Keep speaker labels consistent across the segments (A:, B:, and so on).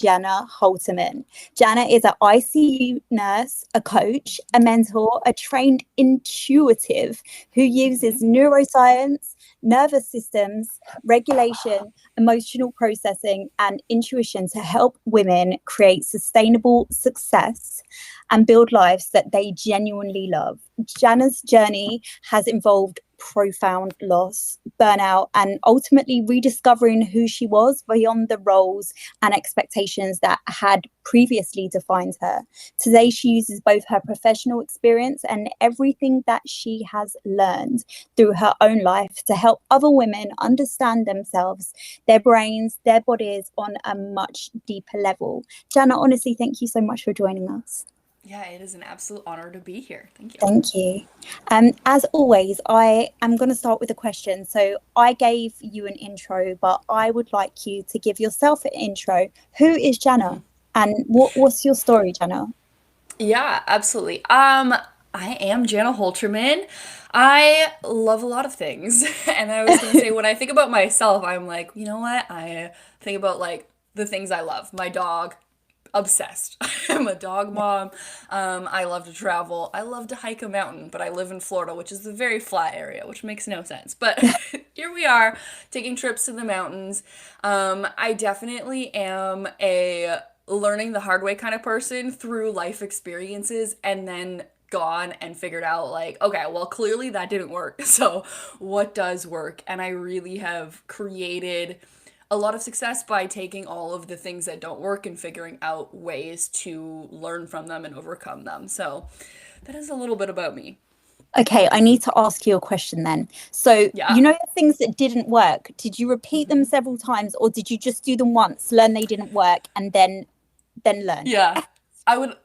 A: Janna Holterman. Janna is an ICU nurse, a coach, a mentor, a trained intuitive who uses neuroscience, nervous systems, regulation, emotional processing, and intuition to help women create sustainable success and build lives that they genuinely love. Janna's journey has involved profound loss, burnout, and ultimately rediscovering who she was beyond the roles and expectations that had previously defined her. Today, she uses both her professional experience and everything that she has learned through her own life to help other women understand themselves, their brains, their bodies on a much deeper level. Janna, honestly, thank you so much for joining us.
B: Yeah, it is an absolute honor to be here. Thank you.
A: Thank you. As always, I am going to start with a question. So I gave you an intro, but I would like you to give yourself an intro. Who is Janna? And what's your story, Janna?
B: Yeah, absolutely. I am Janna Holterman. I love a lot of things. And I was gonna say, when I think about myself, I'm like, you know what? I think about like the things I love. My dog, obsessed. I'm a dog mom. I love to travel. I love to hike a mountain, but I live in Florida, which is a very flat area, which makes no sense. But here we are, taking trips to the mountains. I definitely am a learning the hard way kind of person through life experiences and then gone and figured out like, okay, well, clearly that didn't work. So what does work? And I really have created a lot of success by taking all of the things that don't work and figuring out ways to learn from them and overcome them. So that is a little bit about me.
A: Okay, I need to ask you a question then. So,
B: Yeah.
A: you know the things that didn't work, did you repeat them several times or did you just do them once, learn they didn't work, and then learn?
B: Yeah.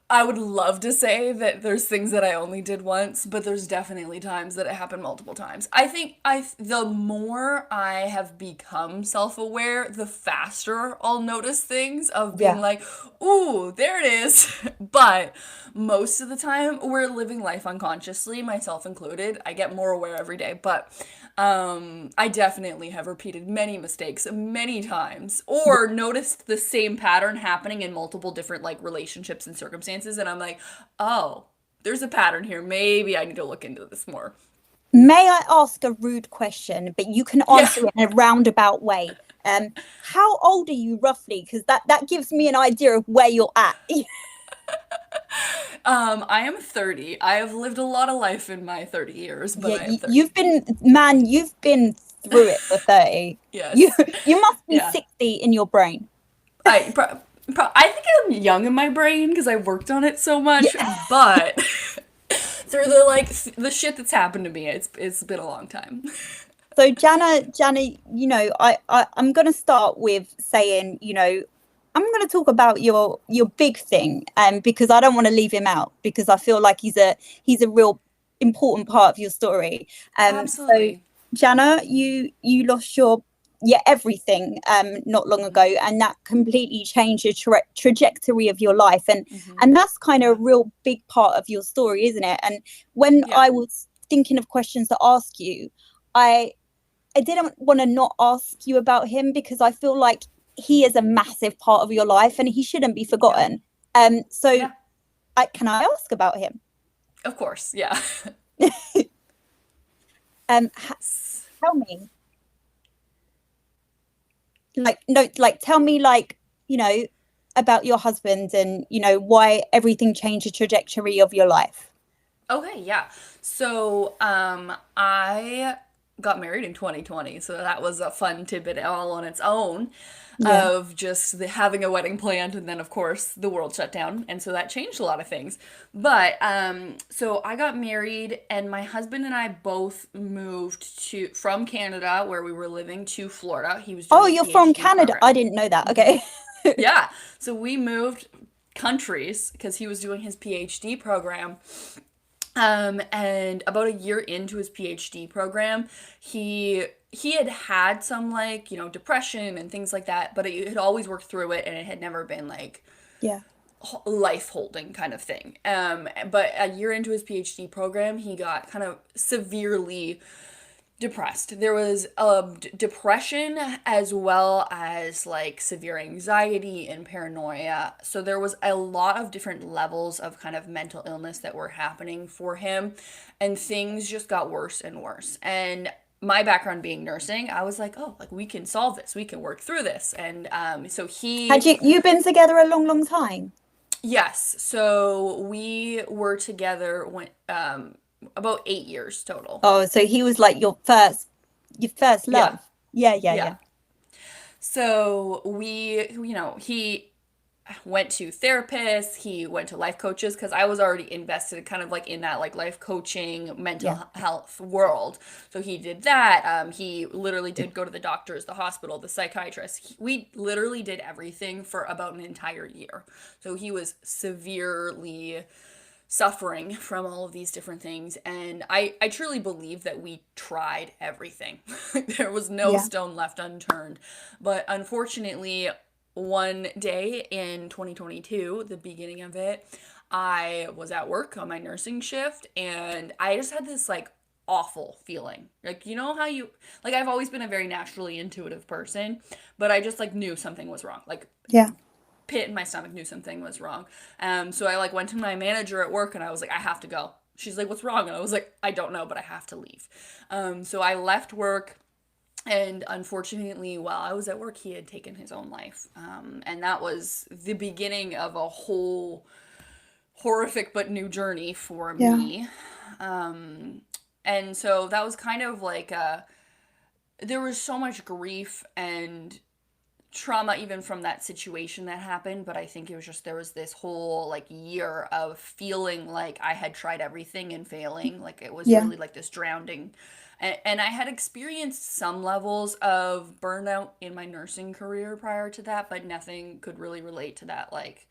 B: I would love to say that there's things that I only did once, but there's definitely times that it happened multiple times. I think the more I have become self-aware, the faster I'll notice things of being
A: Yeah.
B: like, "Ooh, there it is." But most of the time we're living life unconsciously, myself included. I get more aware every day, but I definitely have repeated many mistakes many times or noticed the same pattern happening in multiple different like relationships and circumstances. And I'm like, oh, there's a pattern here. Maybe I need to look into this more.
A: May I ask a rude question, but you can
B: Yeah.
A: answer it in a roundabout way? How old are you roughly? Because that gives me an idea of where you're at.
B: I am 30. I have lived a lot of life in my 30 years, but
A: Yeah,
B: I am
A: you've
B: 30.
A: been, man, you've been through it for 30. You
B: Yes.
A: you must be
B: Yeah.
A: 60 in your brain.
B: I think I'm young in my brain because I worked on it so much,
A: Yeah.
B: but through the like the shit that's happened to me, it's been a long time.
A: So Janna, I'm gonna start with saying, I'm gonna talk about your big thing, because I don't want to leave him out because I feel like he's a real important part of your story. So
B: Absolutely.
A: Janna, you lost your everything not long ago, and that completely changed the trajectory of your life, and that's kind of
B: Yeah.
A: a real big part of your story, isn't it? And when
B: Yeah.
A: I was thinking of questions to ask you, I I didn't want to not ask you about him because I feel like he is a massive part of your life and he shouldn't be
B: Yeah.
A: forgotten. So
B: Yeah.
A: can I ask about him?
B: Of course. Yeah.
A: Um, tell me, like, no, like, tell me, like, you know, about your husband and why everything changed the trajectory of your life.
B: Okay, yeah. So, I got married in 2020, so that was a fun tidbit all on its own
A: Yeah.
B: of just having a wedding planned, and then of course the world shut down, and so that changed a lot of things. But so I got married, and my husband and I both moved to from Canada, where we were living, to Florida. He was doing
A: Oh,
B: his
A: you're from
B: PhD
A: Canada. I
B: program.
A: didn't know that. Okay.
B: Yeah, so we moved countries because he was doing his PhD program. And about a year into his PhD program, he had had some like, depression and things like that, but it had always worked through it and it had never been like
A: Yeah.
B: life holding kind of thing. But a year into his PhD program, he got kind of severely Depressed. There was depression as well as like severe anxiety and paranoia. So there was a lot of different levels of kind of mental illness that were happening for him, and things just got worse and worse. And my background being nursing, I was like, oh, like we can solve this, we can work through this. And so
A: Had
B: he,
A: you been together a long, long time?
B: yes, so we were together when about 8 years total.
A: Oh, so he was like your first
B: Yeah,
A: love. Yeah, yeah,
B: yeah.
A: yeah.
B: So he went to therapists, he went to life coaches because I was already invested kind of like in that like life coaching,
A: Yeah.
B: mental health world. So he did that. He literally did go to the doctors, the hospital, the psychiatrist. We literally did everything for about an entire year. So he was severely suffering from all of these different things. And I truly believe that we tried everything. There was no
A: Yeah.
B: stone left unturned. But unfortunately, one day in 2022, the beginning of it, I was at work on my nursing shift and I just had this like awful feeling. Like, you know how you, like, I've always been a very naturally intuitive person, but I just like knew something was wrong. Like,
A: Yeah.
B: pit in my stomach knew something was wrong. So I like went to my manager at work and I was like, I have to go. She's like, what's wrong? And I was like, I don't know, but I have to leave. So I left work. And unfortunately, while I was at work, he had taken his own life. And that was the beginning of a whole horrific but new journey for
A: Yeah.
B: me. And so that was kind of like there was so much grief and trauma even from that situation that happened, but I think it was just there was this whole like year of feeling like I had tried everything and failing. Like it was
A: Yeah.
B: really like this drowning. And I had experienced some levels of burnout in my nursing career prior to that, but nothing could really relate to that like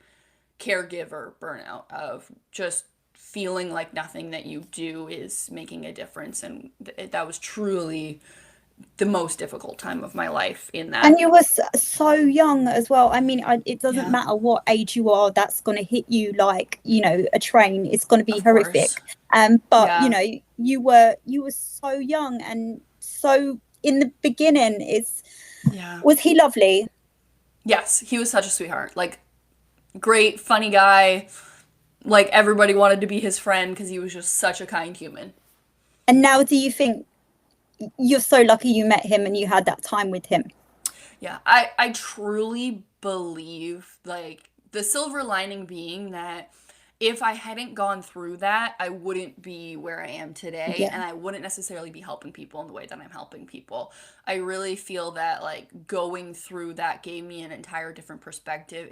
B: caregiver burnout of just feeling like nothing that you do is making a difference. And that was truly the most difficult time of my life in
A: And
B: that.
A: you were so young as well. I mean, it doesn't
B: Yeah,
A: matter what age you are, that's going to hit you like, a train. It's going to be
B: of course.
A: horrific. But
B: Yeah.
A: you were so young and so in the beginning, it's
B: Yeah.
A: was he lovely?
B: Yes, he was such a sweetheart. Like, great, funny guy. Like, everybody wanted to be his friend because he was just such a kind human.
A: And now do you think you're so lucky you met him and you had that time with him?
B: Yeah, I truly believe, like, the silver lining being that if I hadn't gone through that, I wouldn't be where I am today,
A: Yeah.
B: and I wouldn't necessarily be helping people in the way that I'm helping people. I really feel that, like, going through that gave me an entire different perspective.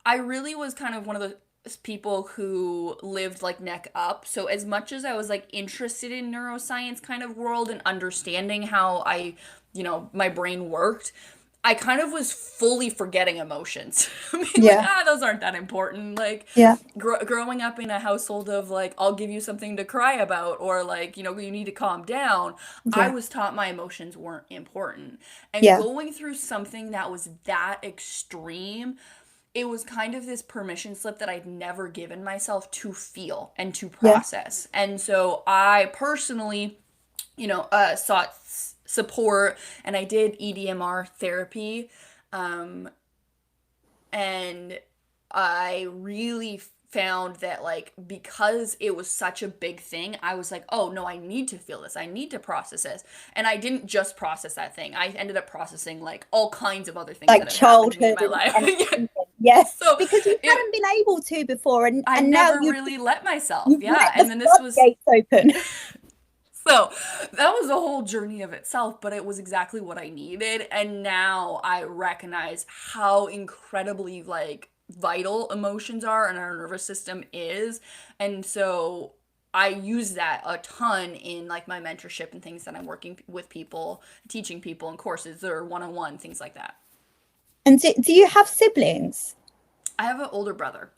B: I really was kind of one of the people who lived like neck up. So as much as I was like interested in neuroscience kind of world and understanding how my brain worked, I kind of was fully forgetting emotions. I mean, like,
A: Yeah.
B: those aren't that important. Like,
A: Yeah.
B: growing up in a household of, like, I'll give you something to cry about, or, like, you need to calm down, I
A: Yeah.
B: was taught my emotions weren't important. And
A: Yeah.
B: going through something that was that extreme, it was kind of this permission slip that I'd never given myself to feel and to
A: Yeah.
B: process. And so I personally, sought support and I did EDMR therapy. Um, and I really found that, like, because it was such a big thing, I was like, oh no, I need to feel this, I need to process this. And I didn't just process that thing, I ended up processing like all kinds of other things
A: Like
B: that had happened to me in
A: childhood
B: my life.
A: and
B: Yeah.
A: everything. Yeah.
B: So
A: Because you
B: it
A: hadn't been able to before
B: I
A: and now
B: never
A: you've
B: really let myself.
A: you've
B: Yeah.
A: let the
B: And then this was
A: floodgates open.
B: so that was a whole journey of itself, but it was exactly what I needed. And now I recognize how incredibly like vital emotions are and our nervous system is. And so I use that a ton in like my mentorship and things that I'm working with people, teaching people in courses or one-on-one, things like that.
A: And do you have siblings?
B: I have an older brother.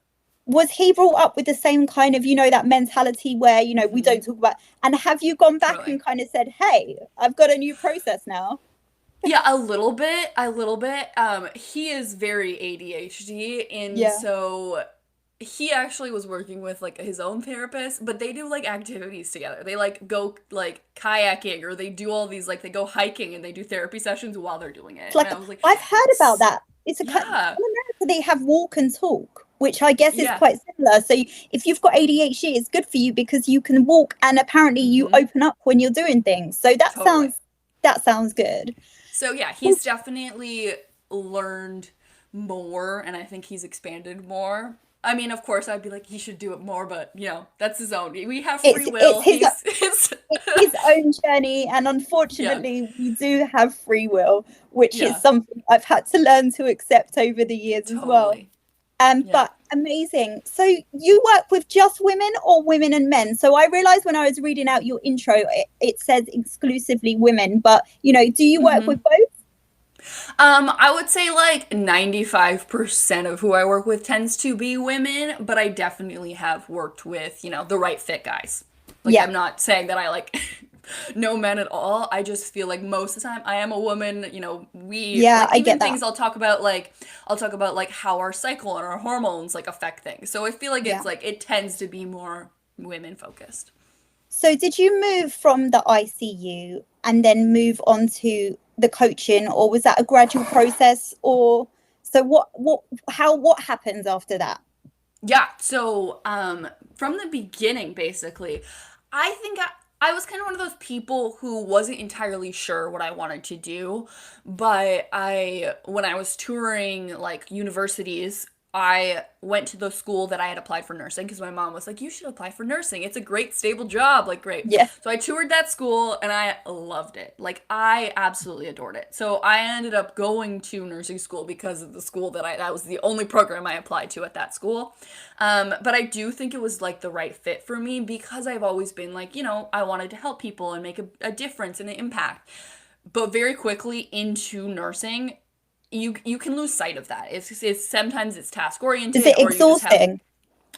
A: Was he brought up with the same kind of, that mentality where, we
B: Hmm.
A: don't talk about, and have you gone back
B: Totally.
A: and kind of said, hey, I've got a new process now?
B: Yeah, a little bit, a little bit. He is very ADHD, and
A: Yeah.
B: so he actually was working with like his own therapist, but they do like activities together. They like go like kayaking, or they do all these like they go hiking and they do therapy sessions while they're doing it.
A: It's
B: And
A: like
B: I was like,
A: I've heard about that. It's a in
B: yeah,
A: America they have walk and talk, which I guess is
B: yeah,
A: quite similar. So if you've got ADHD, it's good for you because you can walk, and apparently you
B: mm-hmm,
A: open up when you're doing things. So
B: totally.
A: that sounds good.
B: So yeah, he's definitely learned more, and I think he's expanded more. I mean, of course, I'd be like, he should do it more, but you know, that's his own. We have free
A: It's
B: will.
A: his
B: He's
A: it's his own journey, and
B: yeah,
A: unfortunately, we do have free will, which is
B: yeah,
A: something I've had to learn to accept over the years as well.
B: totally. Yeah.
A: But amazing. So you work with just women or women and men? So I realized when I was reading out your intro, it says exclusively women, but do you work
B: Mm-hmm.
A: with both?
B: I would say like 95% of who I work with tends to be women, but I definitely have worked with, the right fit guys. Like,
A: Yeah.
B: I'm not saying that I like no men at all. I just feel like most of the time I am a woman, we
A: Yeah,
B: like
A: I
B: even
A: get that.
B: things I'll talk about like how our cycle and our hormones like affect things. So I feel like
A: Yeah.
B: it's like it tends to be more women focused.
A: So did you move from the ICU and then move on to the coaching, or was that a gradual process? Or so what happens after that?
B: Yeah, so from the beginning, basically, I think I was kind of one of those people who wasn't entirely sure what I wanted to do, but when I was touring like universities, I went to the school that I had applied for nursing because my mom was like, you should apply for nursing. It's a great, stable job. Like, great.
A: Yeah.
B: So I toured that school and I loved it. Like, I absolutely adored it. So I ended up going to nursing school because of the school that was the only program I applied to at that school. But I do think it was like the right fit for me because I've always been like, I wanted to help people and make a difference and an impact. But very quickly into nursing, you can lose sight of that. It's sometimes it's task
A: Is
B: oriented,
A: it
B: or you just have,
A: exhausting?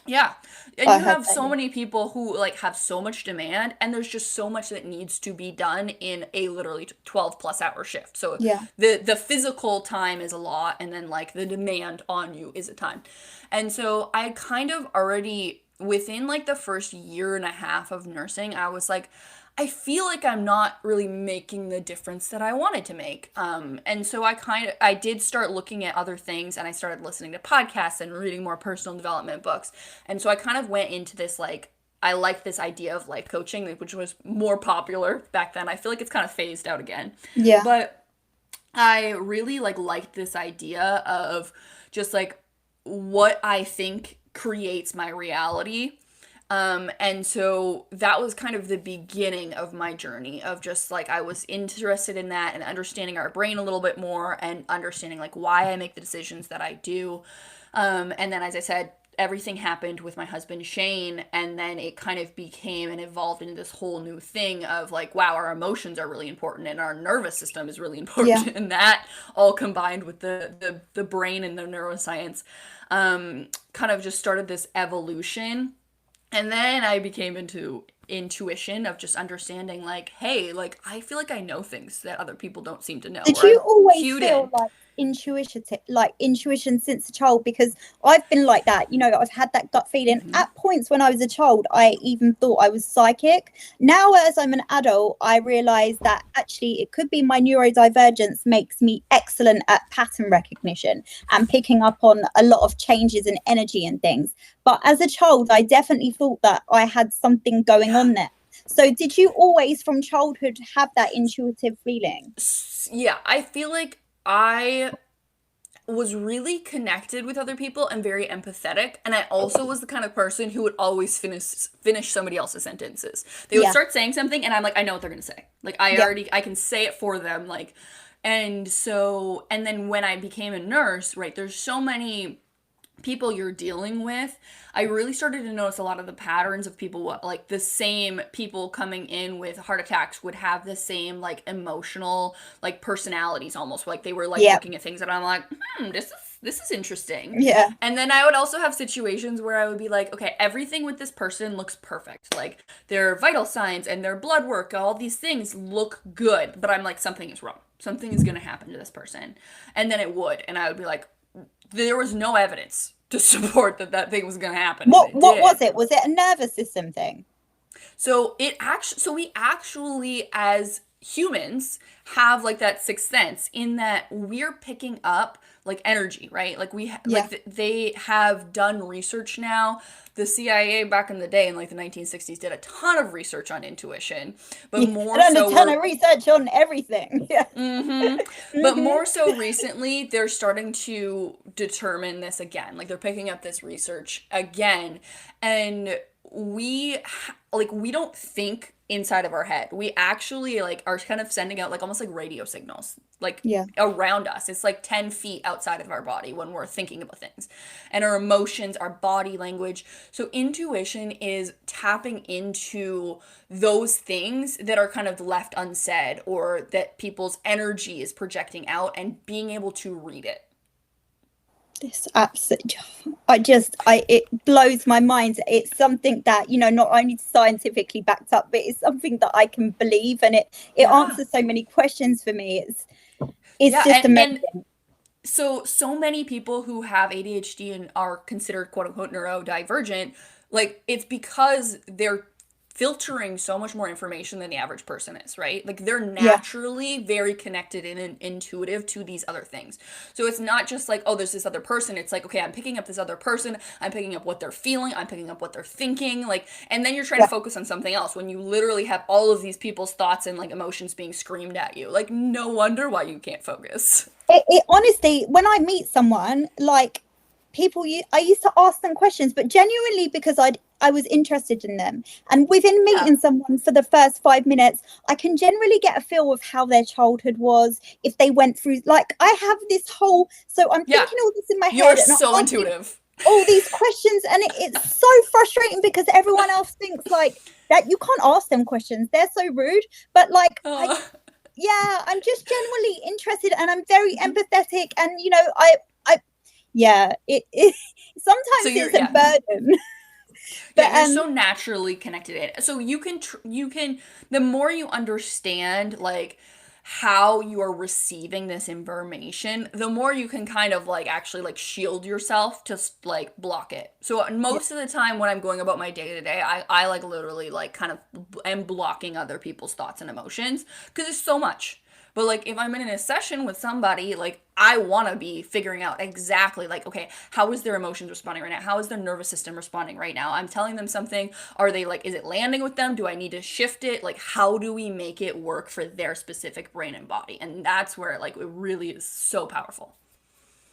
B: yeah. And
A: I
B: you
A: heard
B: have
A: that.
B: so many people who like have so much demand, and there's just so much that needs to be done in a literally 12 plus hour shift. So
A: Yeah.
B: the physical time is a lot, and then like the demand on you is a ton. And so I kind of already within like the first year and a half of nursing, I was like, I feel like I'm not really making the difference that I wanted to make. And so I did start looking at other things, and I started listening to podcasts and reading more personal development books. And so I kind of went into this like, I like this idea of life coaching, which was more popular back then. I feel like it's kind of phased out again.
A: Yeah.
B: But I really like liked this idea of just like what I think creates my reality. And so that was kind of the beginning of my journey of just like I was interested in that and understanding our brain a little bit more and understanding like why I make the decisions that I do. And then, as I said, everything happened with my husband Shane, and then it kind of became and evolved into this whole new thing of like, wow, our emotions are really important and our nervous system is really
A: Yeah.
B: important, and that all combined with the brain and the neuroscience, kind of just started this evolution. And then I became into intuition of just understanding like, hey, like I feel like I know things that other people don't seem to know,
A: Did
B: or
A: you
B: I've
A: always
B: cued
A: feel
B: in.
A: like intuition since a child? Because I've been like that, I've had that gut feeling.
B: Mm-hmm.
A: At points when I was a child, I even thought I was psychic. Now, as I'm an adult, I realize that actually it could be my neurodivergence makes me excellent at pattern recognition and picking up on a lot of changes in energy and things. But as a child, I definitely thought that I had something going
B: Yeah.
A: on there. So did you always from childhood have that intuitive feeling?
B: Yeah, I feel like I was really connected with other people and very empathetic, and I also was the kind of person who would always finish somebody else's sentences. They would
A: Yeah.
B: start saying something and I'm like, I know what they're going to say. Like
A: Yeah.
B: I can say it for them, like. And so, and then when I became a nurse, right, there's so many people you're dealing with. I really started to notice a lot of the patterns of people, like the same people coming in with heart attacks would have the same like emotional like personalities, almost like they were like
A: Yeah.
B: looking at things, and I'm like, this is interesting.
A: Yeah.
B: And then I would also have situations where I would be like, okay, everything with this person looks perfect, like their vital signs and their blood work, all these things look good, but I'm like, something is wrong, something is going to happen to this person. And then it would, and I would be like, there was no evidence to support that thing was going to happen, and
A: What
B: it did.
A: was it? Was it a nervous system thing?
B: So we actually, as humans, have like that sixth sense in that we're picking up like energy, right? Like
A: Yeah.
B: they have done research now. The CIA back in the day in like the 1960s did a ton of research on intuition, but
A: Yeah.
B: more
A: And done a
B: so
A: ton
B: we're
A: of research on everything. Yeah.
B: but
A: Hmm.
B: more so recently, they're starting to determine this again. Like they're picking up this research again, and we don't think inside of our head. We actually like are kind of sending out like almost like radio signals like
A: Yeah.
B: around us. It's like 10 feet outside of our body when we're thinking about things. And our emotions, our body language. So intuition is tapping into those things that are kind of left unsaid or that people's energy is projecting out and being able to read it.
A: This absolutely, it blows my mind. It's something that, not only scientifically backed up, but it's something that I can believe, and it
B: Yeah.
A: answers so many questions for me. It's
B: Yeah,
A: just
B: and
A: amazing.
B: so many people who have ADHD and are considered quote unquote neurodivergent, like it's because they're filtering so much more information than the average person is, right? Like they're
A: Yeah.
B: naturally very connected and intuitive to these other things. So it's not just like, oh, there's this other person. It's like, okay, I'm picking up this other person. I'm picking up what they're feeling. I'm picking up what they're thinking. Like, and then you're trying to
A: Yeah.
B: focus on something else when you literally have all of these people's thoughts and like emotions being screamed at you. Like, no wonder why you can't focus.
A: It honestly, when I meet someone, like I used to ask them questions, but genuinely because I was interested in them. And within
B: Yeah.
A: meeting someone for the first 5 minutes, I can generally get a feel of how their childhood was, if they went through, like I have this whole, so I'm
B: Yeah.
A: thinking all this in my
B: You're
A: head and I'm
B: so
A: asking
B: intuitive.
A: all these questions, and it's so frustrating because everyone else thinks like that you can't ask them questions. They're so rude, but like I'm just genuinely interested and I'm very empathetic, and yeah, it
B: So
A: sometimes it's a burden. But
B: yeah, you're so naturally connected in. So you can the more you understand like how you are receiving this information, the more you can kind of like actually like shield yourself to like block it. So most of the time when I'm going about my day to day, I like literally like kind of am blocking other people's thoughts and emotions because it's so much. But like if I'm in a session with somebody, like I want to be figuring out exactly like, okay, how is their emotions responding right now? How is their nervous system responding right now? I'm telling them something. Are they like, is it landing with them? Do I need to shift it? Like, how do we make it work for their specific brain and body? And that's where like it really is so powerful.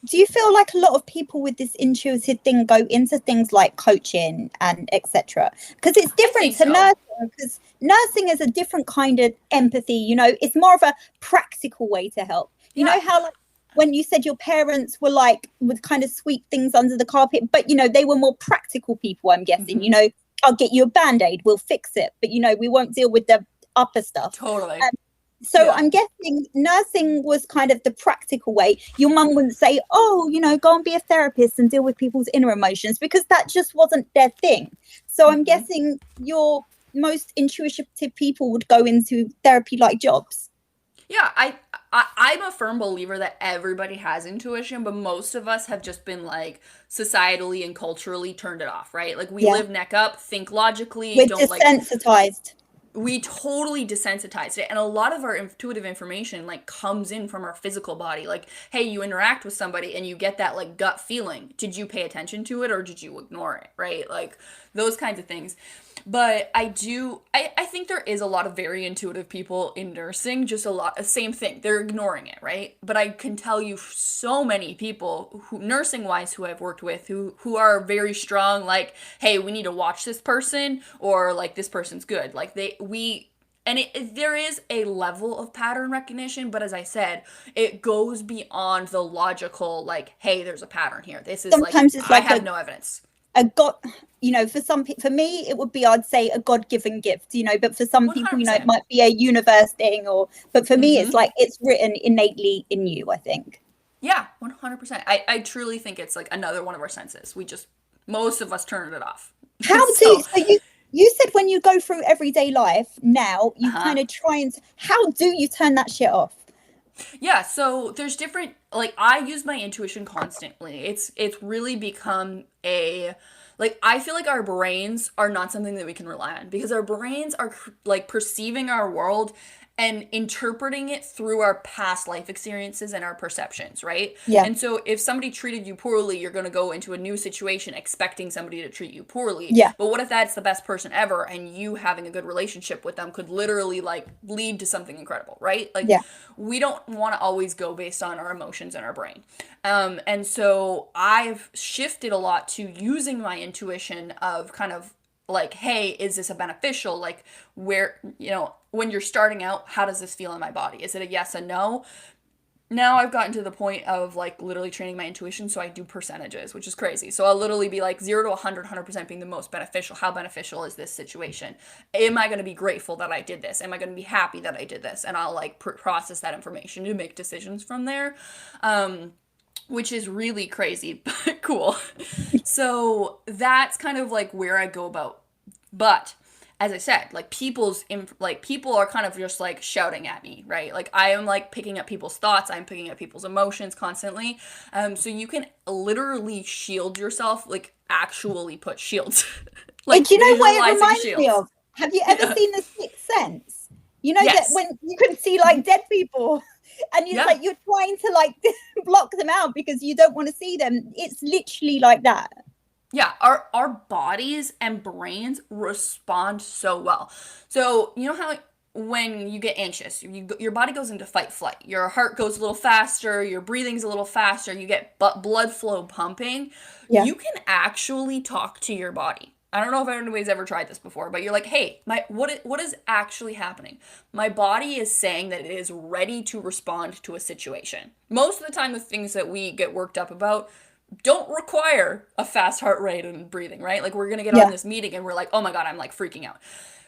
A: do you feel like a lot of people with this intuitive thing go into things like coaching and etc, because it's different to nursing, because nursing is a different kind of empathy, it's more of a practical way to help. You know how like when you said your parents were like would kind of sweep things under the carpet, but they were more practical people, I'm guessing. I'll get you a band-aid, we'll fix it, but we won't deal with the upper stuff.
B: Totally.
A: So I'm guessing nursing was kind of the practical way. Your mum wouldn't say, oh, go and be a therapist and deal with people's inner emotions, because that just wasn't their thing. So I'm guessing your most intuitive people would go into therapy-like jobs.
B: Yeah, I'm a firm believer that everybody has intuition, but most of us have just been like societally and culturally turned it off, right? Like we live neck up, think logically,
A: We're
B: don't
A: desensitized.
B: We totally desensitized it, and a lot of our intuitive information like comes in from our physical body. Like, hey, you interact with somebody and you get that like gut feeling. Did you pay attention to it or did you ignore it, right? Like those kinds of things. But I think there is a lot of very intuitive people in nursing, just same thing. They're ignoring it, right? But I can tell you so many people who nursing wise who I've worked with who are very strong, like, hey, we need to watch this person, or like this person's good. Like there is a level of pattern recognition, but as I said, it goes beyond the logical, like, hey, there's a pattern here. This is
A: Sometimes it's like
B: I have no evidence.
A: A god, for me it would be, I'd say, a god-given gift, but for some 100%. People, it might be a universe thing, but for me it's like it's written innately in you, I think.
B: Yeah, 100%. I truly think it's like another one of our senses. Most of us turned it off.
A: So you said when you go through everyday life now, you kind of how do you turn that shit off?
B: Yeah, so there's different, like, I use my intuition constantly. It's really become a, like, I feel like our brains are not something that we can rely on, because our brains are like perceiving our world and interpreting it through our past life experiences and our perceptions, right?
A: Yeah,
B: And so if somebody treated you poorly, you're going to go into a new situation expecting somebody to treat you poorly.
A: yeah,
B: But what if that's the best person ever, and you having a good relationship with them could literally like lead to something incredible, right? Like,
A: yeah.
B: we don't want to always go based on our emotions and our brain. And so I've shifted a lot to using my intuition of kind of like, hey, is this a beneficial? Like, where, when you're starting out, how does this feel in my body? Is it a yes, a no? Now I've gotten to the point of like literally training my intuition, so I do percentages, which is crazy. So I'll literally be like 0 to 100% being the most beneficial. How beneficial is this situation? Am I going to be grateful that I did this? Am I going to be happy that I did this? And I'll like process that information to make decisions from there, which is really crazy, but cool. So that's kind of like where I go about. But as I said, like people are kind of just like shouting at me, right? Like I am like picking up people's thoughts, I'm picking up people's emotions constantly. So you can literally shield yourself, like actually put shields, like
A: Do you know what it
B: visualizing
A: reminds me
B: shields.
A: of? Have you ever
B: Yeah.
A: seen The Sixth Sense? You know that
B: Yes.
A: when you can see like dead people, and it's
B: Yeah.
A: like you're trying to like block them out because you don't want to see them. It's literally like that.
B: Yeah, our bodies and brains respond so well. So you know how like, when you get anxious, your body goes into fight flight. Your heart goes a little faster, your breathing's a little faster, you get blood flow pumping.
A: Yeah,
B: You can actually talk to your body. I don't know if anybody's ever tried this before, but you're like, hey, what is actually happening? My body is saying that it is ready to respond to a situation. Most of the time, the things that we get worked up about don't require a fast heart rate and breathing, right? Like we're gonna get on
A: yeah,
B: this meeting and we're like, oh my God, I'm like freaking out.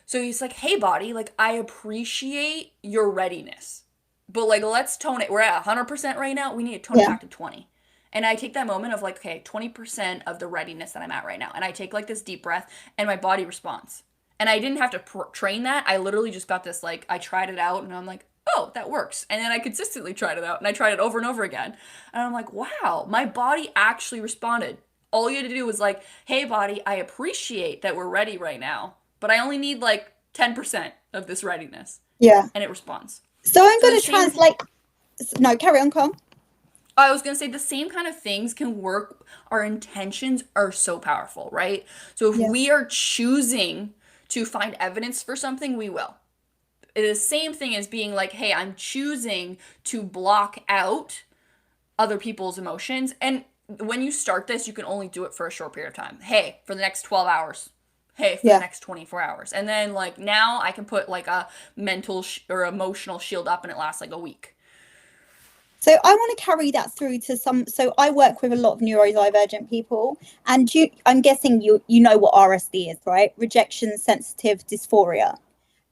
B: So he's like, hey body, like I appreciate your readiness. But like let's tone it. We're at 100% right now. We need to tone it
A: yeah,
B: back to 20. And I take that moment of like, okay, 20% of the readiness that I'm at right now. And I take like this deep breath and my body responds. And I didn't have to train that. I literally just got this, like, I tried it out and I'm like, oh, that works. And then I consistently tried it out and I tried it over and over again. And I'm like, wow, my body actually responded. All you had to do was like, hey, body, I appreciate that we're ready right now, but I only need like 10% of this readiness.
A: yeah.
B: And it responds.
A: So I'm
B: So
A: going
B: the
A: to
B: same,
A: translate. No, carry on, Carl.
B: I was going to say the same kind of things can work. Our intentions are so powerful, right? So if
A: Yeah,
B: we are choosing to find evidence for something, we will. It is the same thing as being like, hey, I'm choosing to block out other people's emotions. And when you start this, you can only do it for a short period of time. Hey, for the next 12 hours. Hey, for the
A: yeah.
B: next 24 hours. And then, like, now I can put like a mental or emotional shield up and it lasts like a week.
A: So I want to carry that through to some. So I work with a lot of neurodivergent people, and I'm guessing you know what RSD is, right? Rejection sensitive dysphoria.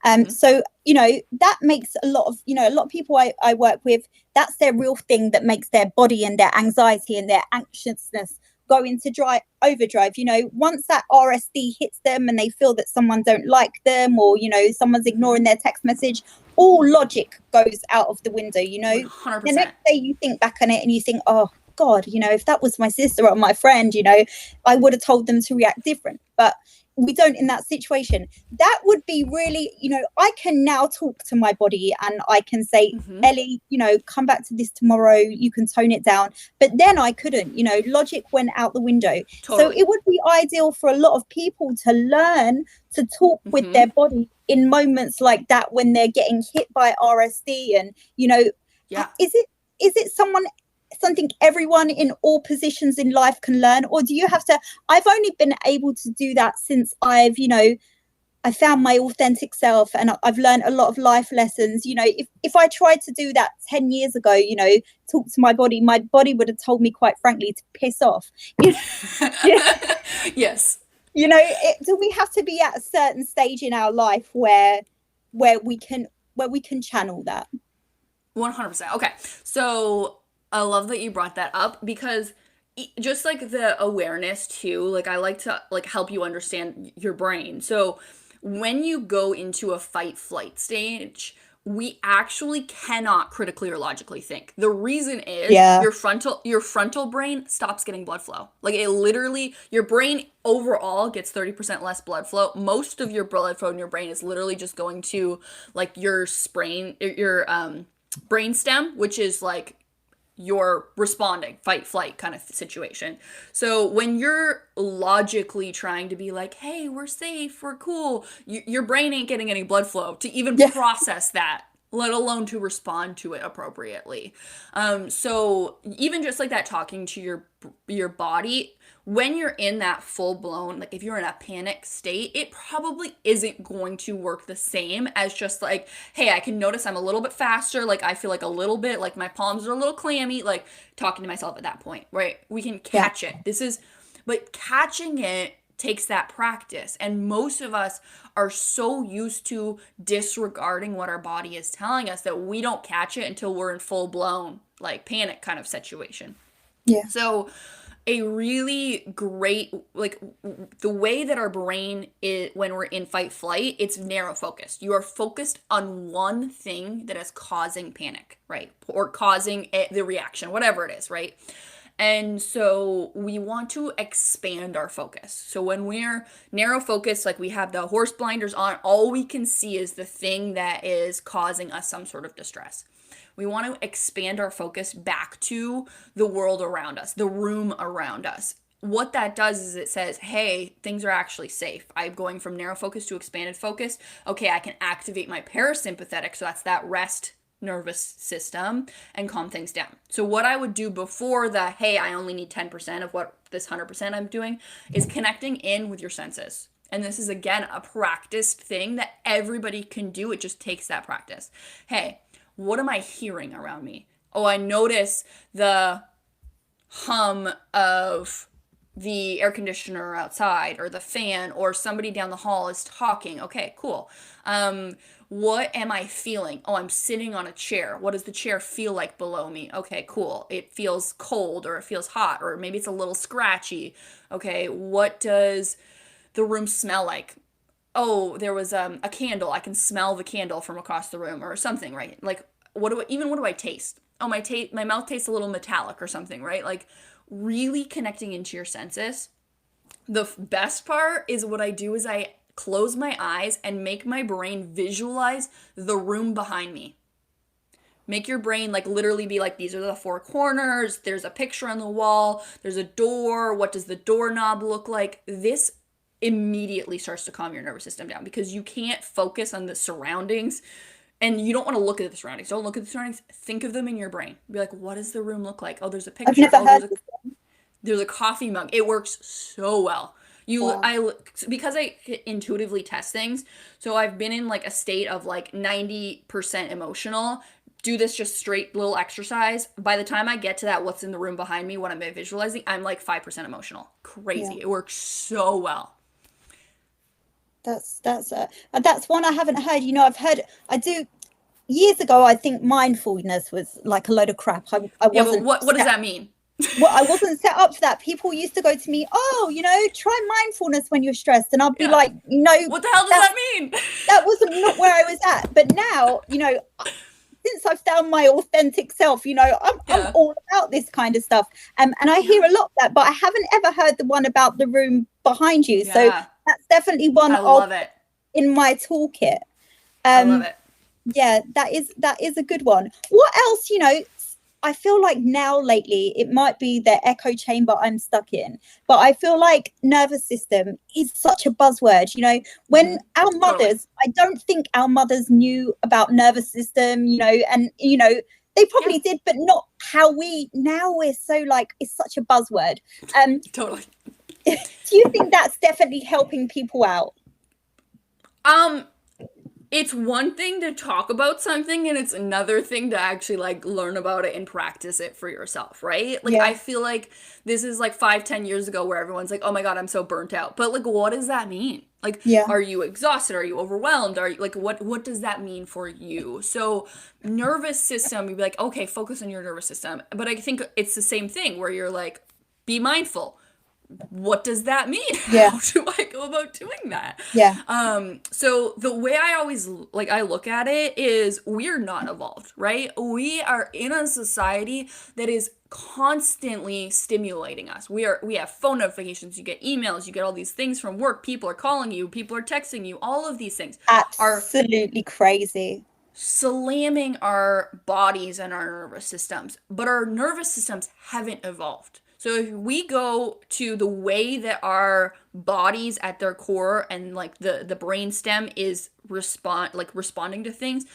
B: Mm-hmm.
A: So, that makes a lot of people I work with, that's their real thing that makes their body and their anxiety and their anxiousness go into overdrive. Once that RSD hits them and they feel that someone don't like them, or, someone's ignoring their text message, all logic goes out of the window. The next
B: 100%.
A: day you think back on it and you think, oh God, if that was my sister or my friend, I would have told them to react different. But we don't in that situation. That would be really, I can now talk to my body and I can say,
B: Mm-hmm.
A: Ellie, come back to this tomorrow, you can tone it down. But then I couldn't, logic went out the window. So
B: Totally.
A: it would be ideal for a lot of people to learn to talk with
B: Mm-hmm.
A: their body in moments like that, when they're getting hit by RSD. And
B: Yeah.
A: is it something everyone in all positions in life can learn, or do you have to? I've only been able to do that since I found my authentic self, and I've learned a lot of life lessons. If I tried to do that 10 years ago, talk to my body would have told me, quite frankly, to piss off.
B: Yes.
A: Do we have to be at a certain stage in our life where we can channel that?
B: 100%. Okay. So I love that you brought that up, because just like the awareness too, like I like to like help you understand your brain. So when you go into a fight flight stage, we actually cannot critically or logically think. The reason is
A: Yeah.
B: your frontal brain stops getting blood flow. Like it literally, your brain overall gets 30% less blood flow. Most of your blood flow in your brain is literally just going to like your brain stem, which is like you're responding, fight, flight kind of situation. So when you're logically trying to be like, hey, we're safe, we're cool, your brain ain't getting any blood flow to even process that, let alone to respond to it appropriately. So even just like that, talking to your body, when you're in that full blown, like if you're in a panic state, it probably isn't going to work the same as just like, hey, I can notice I'm a little bit faster. Like I feel like a little bit, like my palms are a little clammy, like talking to myself at that point, right? We can catch it. But catching it takes that practice. And most of us are so used to disregarding what our body is telling us that we don't catch it until we're in full blown, like panic kind of situation.
A: Yeah.
B: So a really great, like the way that our brain is when we're in fight flight, it's narrow focused. You are focused on one thing that is causing panic, right? Or causing the reaction, whatever it is, right? And so we want to expand our focus. So when we're narrow focused, like we have the horse blinders on, all we can see is the thing that is causing us some sort of distress. We want to expand our focus back to the world around us, the room around us. What that does is it says, hey, things are actually safe. I'm going from narrow focus to expanded focus. Okay, I can activate my parasympathetic, so that's that rest nervous system, and calm things down. So what I would do before the, hey, I only need 10% of what this 100% I'm doing, is connecting in with your senses. And this is, again, a practiced thing that everybody can do. It just takes that practice. Hey, what am I hearing around me? Oh, I notice the hum of the air conditioner outside or the fan or somebody down the hall is talking. Okay, cool. What am I feeling? Oh, I'm sitting on a chair. What does the chair feel like below me? Okay, cool. It feels cold or it feels hot or maybe it's a little scratchy. Okay, what does the room smell like? Oh, there was a candle. I can smell the candle from across the room or something, right? Like, what do I taste? Oh, my mouth tastes a little metallic or something, right? Like, really connecting into your senses. The best part is what I do is I close my eyes and make my brain visualize the room behind me. Make your brain like literally be like, these are the four corners. There's a picture on the wall. There's a door. What does the doorknob look like? This immediately starts to calm your nervous system down because you can't focus on the surroundings and you don't want to look at the surroundings. Don't look at the surroundings. Think of them in your brain. Be like, what does the room look like? Oh, there's a picture.
A: I've never heard
B: there's a coffee mug. It works so well. Because I intuitively test things. So I've been in like a state of like 90% emotional. Do this just straight little exercise. By the time I get to that, what's in the room behind me, what I'm visualizing, I'm like 5% emotional. Crazy. Yeah. It works so well.
A: That's one I haven't heard. You know, I do. Years ago, I think mindfulness was like a load of crap. I wasn't.
B: But what does that mean?
A: Well, I wasn't set up for that. People used to go to me, oh, you know, try mindfulness when you're stressed. And I'd be like, no.
B: What the hell does that mean?
A: That wasn't not where I was at. But now, you know, since I've found my authentic self, you know, I'm all about this kind of stuff. And I hear a lot of that, but I haven't ever heard the one about the room behind you. Yeah. So that's definitely one in my toolkit.
B: I love it.
A: Yeah, that is a good one. What else, you know, I feel like now lately it might be the echo chamber I'm stuck in, but I feel like nervous system is such a buzzword. You know, when our mothers, I don't think our mothers knew about nervous system, you know, and, you know, they probably did, but not how now we're so like, it's such a buzzword.
B: Totally.
A: Do you think that's definitely helping people out?
B: It's one thing to talk about something and it's another thing to actually like learn about it and practice it for yourself, right? Like I feel like this is like 5-10 years ago where everyone's like, oh my God, I'm so burnt out. But like, what does that mean? Like, are you exhausted? Are you overwhelmed? Are you like, what does that mean for you? So nervous system, you'd be like, okay, focus on your nervous system. But I think it's the same thing where you're like, be mindful. What does that mean?
A: Yeah.
B: go about doing that?
A: Yeah.
B: So the way I always I look at it is we're not evolved, right? We are in a society that is constantly stimulating us. We have phone notifications, you get emails, you get all these things from work, people are calling you, people are texting you, all of these things are
A: Absolutely crazy.
B: slamming our bodies and our nervous systems, but our nervous systems haven't evolved. So if we go to the way that our bodies at their core and like the brain stem is responding to things,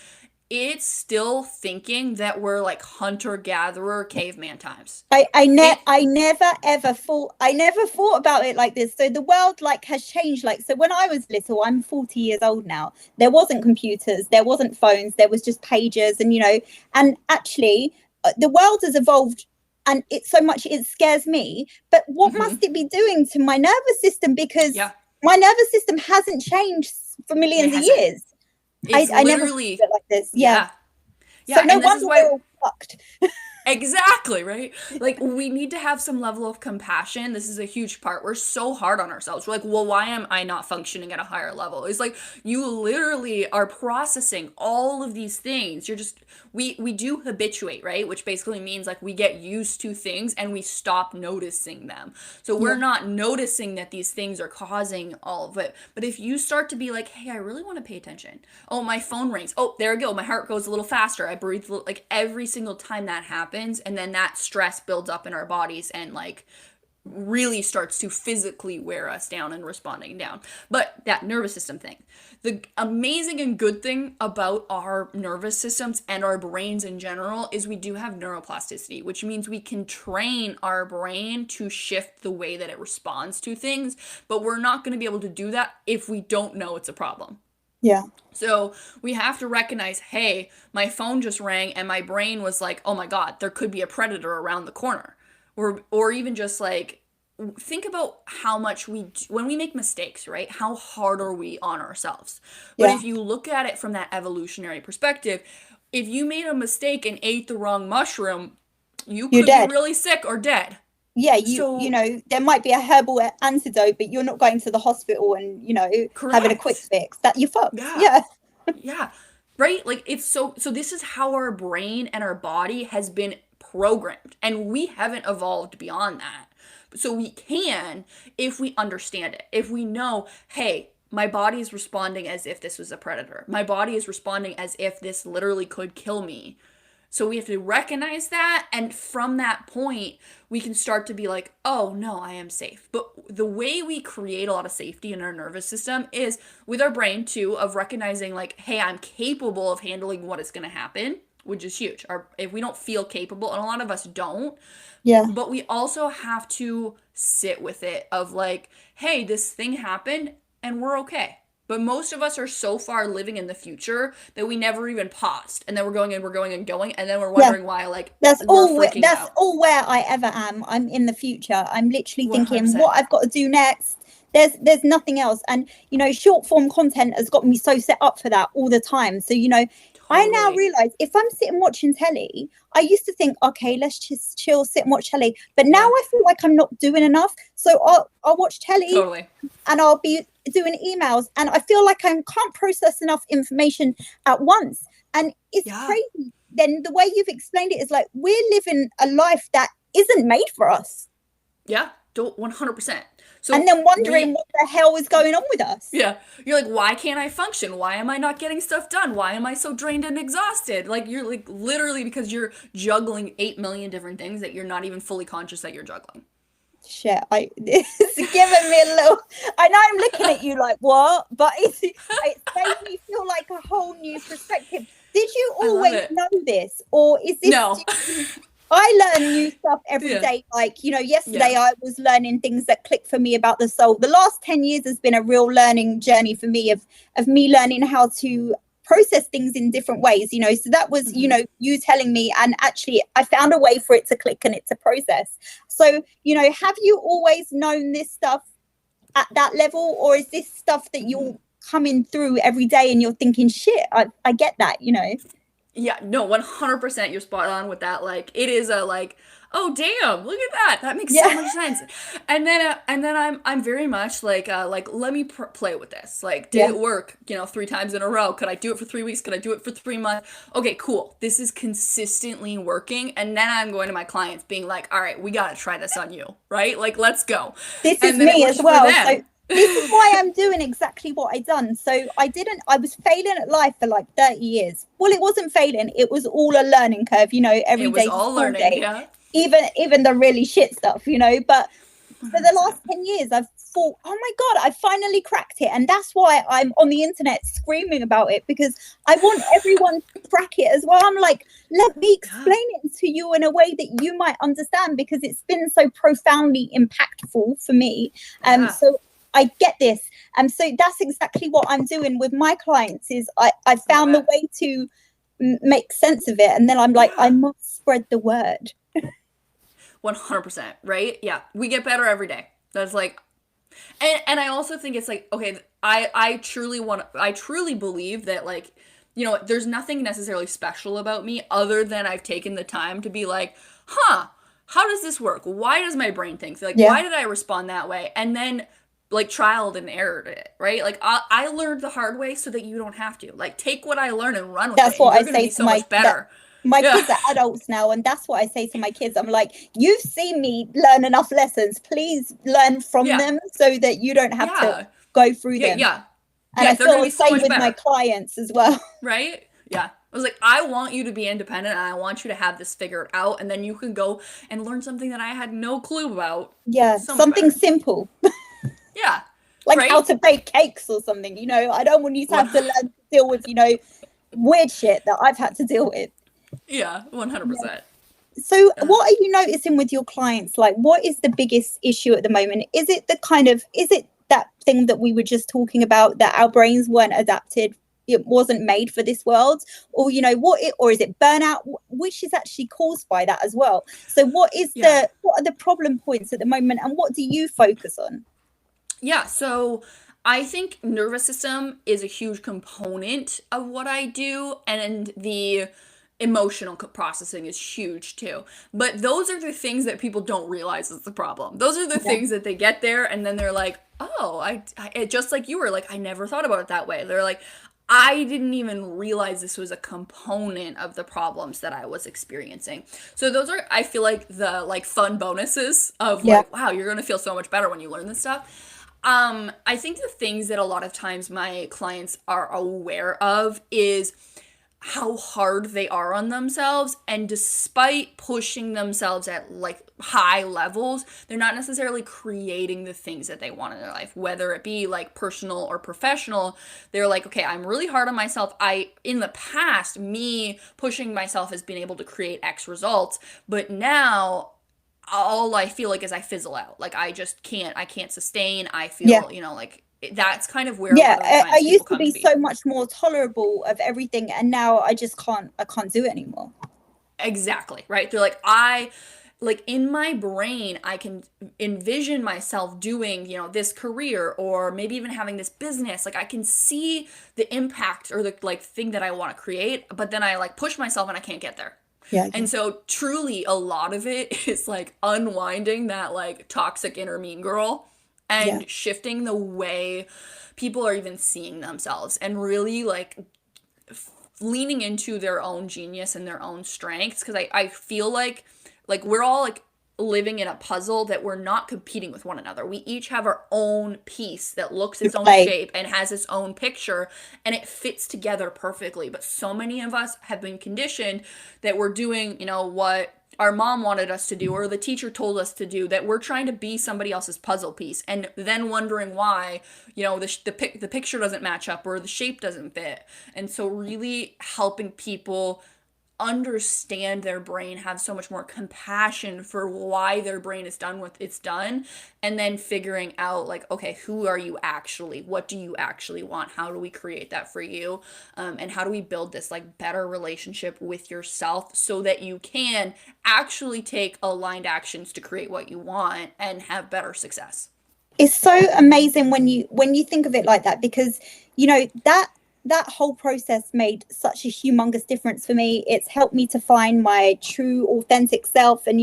B: it's still thinking that we're like hunter gatherer caveman times.
A: I never ever thought about it like this. So the world like has changed. Like, so when I was little, I'm 40 years old now, there wasn't computers, there wasn't phones, there was just pagers, and and actually the world has evolved, and it's so much it scares me. But what must it be doing to my nervous system? Because my nervous system hasn't changed for millions of years. I never thought of it like this. Yeah. So no wonder we're all fucked.
B: Exactly, right? Like, we need to have some level of compassion. This is a huge part. We're so hard on ourselves. We're like, well, why am I not functioning at a higher level? It's like, you literally are processing all of these things. You're just, we do habituate, right? Which basically means like we get used to things and we stop noticing them. So we're not noticing that these things are causing all of it. But if you start to be like, hey, I really want to pay attention. Oh, my phone rings. Oh, there we go. My heart goes a little faster. I breathe like every single time that happens. And then that stress builds up in our bodies and like really starts to physically wear us down and responding down. But that nervous system thing, the amazing and good thing about our nervous systems and our brains in general is we do have neuroplasticity, which means we can train our brain to shift the way that it responds to things, but we're not going to be able to do that if we don't know it's a problem.
A: Yeah.
B: So we have to recognize, hey, my phone just rang and my brain was like, oh my God, there could be a predator around the corner. Or even just like, think about how much when we make mistakes, right? How hard are we on ourselves? But if you look at it from that evolutionary perspective, if you made a mistake and ate the wrong mushroom, you could be really sick or dead.
A: Yeah, there might be a herbal antidote, but you're not going to the hospital and, having a quick fix. That you fucked.
B: Yeah. Right? Like, it's so this is how our brain and our body has been programmed, and we haven't evolved beyond that. So we can, if we understand it, if we know, hey, my body is responding as if this was a predator. My body is responding as if this literally could kill me. So we have to recognize that, and from that point, we can start to be like, oh, no, I am safe. But the way we create a lot of safety in our nervous system is with our brain, too, of recognizing, like, hey, I'm capable of handling what is going to happen, which is huge. If we don't feel capable, and a lot of us don't, but we also have to sit with it of, like, hey, this thing happened, and we're okay. But most of us are so far living in the future that we never even paused. And then we're going and and then we're wondering why, like,
A: that's all where I ever am. I'm in the future. I'm literally 100%. Thinking what I've got to do next. There's nothing else. And, short form content has got me so set up for that all the time. So, I now realize if I'm sitting watching telly, I used to think, okay, let's just chill, sit and watch telly. But now I feel like I'm not doing enough. So I'll watch telly and I'll be doing emails, and I feel like I can't process enough information at once. And it's crazy. Then the way you've explained it is like we're living a life that isn't made for us.
B: Yeah, 100%. So
A: and then wondering what the hell is going on with us.
B: Yeah. You're like, why can't I function? Why am I not getting stuff done? Why am I so drained and exhausted? Like, you're like literally because you're juggling 8 million different things that you're not even fully conscious that you're juggling.
A: Shit, it's giving me a little. I know I'm looking at you like what, but it's made me feel like a whole new perspective. Did you always know this, or is this?
B: No.
A: I learn new stuff every day. Like, yesterday I was learning things that click for me about the soul. The last 10 years has been a real learning journey for me of me learning how to process things in different ways, so that was you telling me, and actually I found a way for it to click and it to process. So have you always known this stuff at that level, or is this stuff that you're coming through every day and you're thinking, shit, I get that?
B: Yeah, no, 100% you're spot on with that. Like, it is a oh damn, look at that, that makes so
A: Yeah.
B: much sense. And then I'm very much like let me play with this, like did
A: Yeah.
B: it work, 3 times in a row, could I do it for 3 weeks, could I do it for 3 months, okay cool, this is consistently working. And then I'm going to my clients being like, all right, we gotta try this on you, right, like let's go.
A: This is
B: And then it
A: me
B: works
A: as
B: for
A: well. So
B: them.
A: this is why I'm doing exactly what I done. So I was failing at life for like 30 years. Well, it wasn't failing. It was all a learning curve,
B: It
A: every
B: was
A: day's a
B: all
A: school
B: learning,
A: day,
B: yeah.
A: even the really shit stuff, but for the last
B: 100%.
A: 10 years, I've thought, oh my God, I finally cracked it. And that's why I'm on the internet screaming about it, because I want everyone to crack it as well. I'm like, let me
B: Yeah.
A: explain it to you in a way that you might understand, because it's been so profoundly impactful for me.
B: Yeah.
A: So I get this. So that's exactly what I'm doing with my clients is I
B: Love
A: found the
B: it.
A: way to make sense of it. And then I'm like, I
B: Yeah.
A: must spread the word.
B: 100%, right? Yeah. We get better every day. That's like, and I also think it's like, okay, I truly believe that, like, there's nothing necessarily special about me other than I've taken the time to be like, huh, how does this work? Why does my brain think? Like,
A: Yeah.
B: why did I respond that way? And then, like, trialed and errored it, right? Like, I learned the hard way so that you don't have to. Like, take what I learned and run with
A: That's
B: it, and
A: what
B: you're
A: I
B: going to
A: say
B: be
A: to
B: so much better.
A: my
B: Yeah.
A: kids are adults now, and that's what I say to my kids. I'm like, you've seen me learn enough lessons. Please learn from
B: Yeah.
A: them so that you don't have to
B: Yeah.
A: go through
B: Yeah.
A: them.
B: Yeah.
A: And I
B: Yeah. They're going
A: feel
B: to
A: the
B: be so
A: same
B: much
A: with my
B: better.
A: clients as well.
B: Right? Yeah. I was like, I want you to be independent and I want you to have this figured out. And then you can go and learn something that I had no clue about.
A: Yeah,
B: So much
A: something
B: better.
A: simple,
B: Yeah.
A: like how
B: Right?
A: to bake cakes or something. I don't want you to
B: One.
A: have to learn to deal with, weird shit that I've had to deal with.
B: Yeah.
A: Yeah.
B: 100%.
A: So what are you noticing with your clients? Like, what is the biggest issue at the moment? Is it that thing that we were just talking about, that our brains weren't adapted, it wasn't made for this world? Or, or is it burnout, which is actually caused by that as well? So what
B: Yeah.
A: are the problem points at the moment, and what do you focus on?
B: Yeah. So I think nervous system is a huge component of what I do, and the emotional processing is huge too. But those are the things that people don't realize is the problem. Those are the
A: Yeah.
B: things that they get there and then they're like, oh, just like you were like, I never thought about it that way. They're like, I didn't even realize this was a component of the problems that I was experiencing. So those are, I feel like, the like fun bonuses of
A: Yeah.
B: like, wow, you're gonna feel so much better when you learn this stuff. I think the things that a lot of times my clients are aware of is how hard they are on themselves, and despite pushing themselves at like high levels, they're not necessarily creating the things that they want in their life, whether it be like personal or professional. They're like, okay, I'm really hard on myself. In the past, me pushing myself has been able to create X results, but now all I feel like is I fizzle out. Like I can't sustain. I
A: Yeah.
B: feel, like that's kind of where a
A: Yeah,
B: lot of the
A: I
B: times people
A: used to
B: come to
A: be
B: be.
A: so much more tolerable of everything, and now I can't do it anymore.
B: Exactly, right? They're like in my brain, I can envision myself doing, this career, or maybe even having this business. Like I can see the impact or the like thing that I want to create, but then I like push myself and I can't get there.
A: Yeah,
B: And so truly a lot of it is like unwinding that like toxic inner mean girl
A: yeah,
B: and shifting the way people are even seeing themselves, and really like leaning into their own genius and their own strengths. Because I feel like we're all like living in a puzzle that we're not competing with one another. We each have our own piece that looks its own
A: play.
B: shape and has its own picture, and it fits together perfectly. But so many of us have been conditioned that we're doing, what our mom wanted us to do or the teacher told us to do, that we're trying to be somebody else's puzzle piece, and then wondering why, the picture doesn't match up or the shape doesn't fit. And so really helping people understand their brain, have so much more compassion for why their brain is done what it's done, and then figuring out like, okay, who are you actually, what do you actually want, how do we create that for you, and how do we build this like better relationship with yourself so that you can actually take aligned actions to create what you want and have better success.
A: It's so amazing when you think of it like that, because that that whole process made such a humongous difference for me. It's helped me to find my true authentic self, and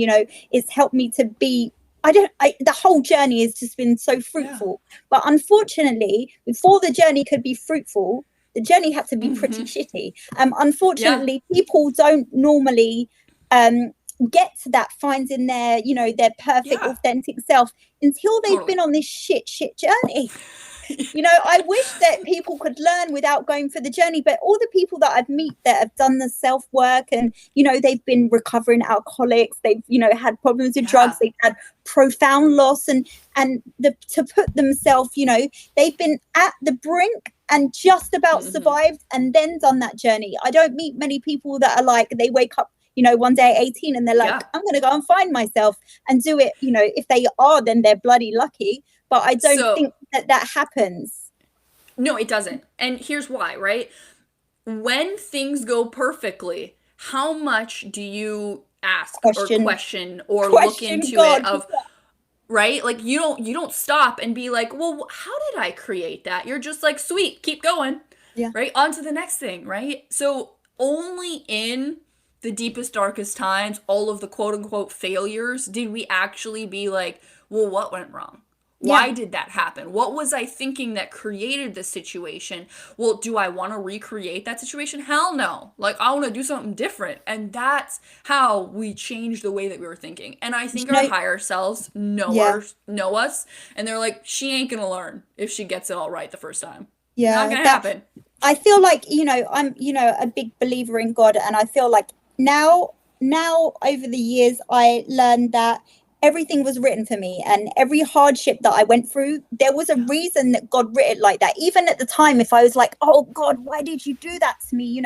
A: it's helped me to be, the whole journey has just been so fruitful. But unfortunately, before the journey could be fruitful, the journey had to be pretty shitty. Unfortunately, people don't normally get to that finding their perfect authentic self until they've been on this shit journey. I wish that people could learn without going for the journey, but all the people that I've met that have done the self-work, and they've been recovering alcoholics, they've had problems with drugs, they've had profound loss, and to put themselves, they've been at the brink and just about survived and then done that journey. I don't meet many people that are like, they wake up one day at 18 and they're like, I'm going to go and find myself and do it. If they are, then they're bloody lucky. But I don't think that happens.
B: No, it doesn't. And here's why, right? When things go perfectly, how much do you ask or question or look into it of, right? Like you don't stop and be like, well, how did I create that? You're just like, sweet, keep going.
A: Yeah.
B: Right? On to the next thing, right? So only in the deepest, darkest times, all of the quote unquote failures, did we actually be like, well, what went wrong? Why did that happen? What was I thinking that created this situation? Well, do I want to recreate that situation? Hell no. Like, I want to do something different. And that's how we change the way that we were thinking. And I think our higher selves know us. And they're like, she ain't going to learn if she gets it all right the first time.
A: Yeah.
B: Not going to happen.
A: I feel like, I'm, a big believer in God. And I feel like now over the years, I learned that everything was written for me, and every hardship that I went through, there was a reason that God wrote it like that. Even at the time, if I was like, oh God, why did you do that to me?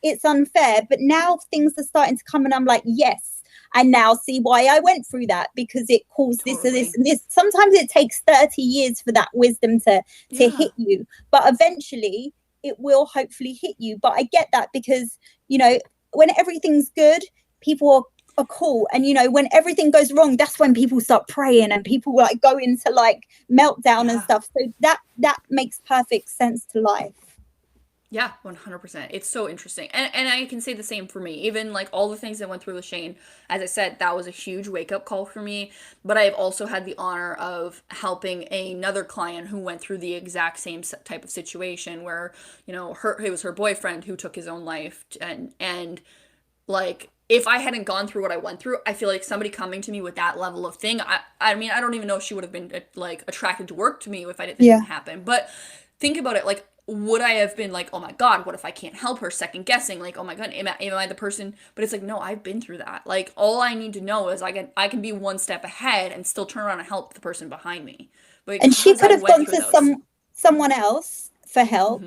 A: It's unfair. But now things are starting to come and I'm like, yes, I now see why I went through that, because it caused this and this and this. Sometimes it takes 30 years for that wisdom to hit you, but eventually it will hopefully hit you. But I get that, because, when everything's good, people are cool, and when everything goes wrong, that's when people start praying and people like go into like meltdown and stuff. So that makes perfect sense to life.
B: Yeah, 100%. It's so interesting. And I can say the same for me. Even like all the things that went through with Shane, as I said, that was a huge wake-up call for me. But I've also had the honor of helping another client who went through the exact same type of situation where, it was her boyfriend who took his own life. And like, if I hadn't gone through what I went through, I feel like somebody coming to me with that level of thing, I mean, I don't even know if she would have been like attracted to work to me if it didn't happen. But think about it, like, would I have been like, oh my God, what if I can't help her? Second guessing, like, oh my God, am I the person? But it's like, no, I've been through that. Like, all I need to know is I can be one step ahead and still turn around and help the person behind me.
A: And she could have gone to someone else for help,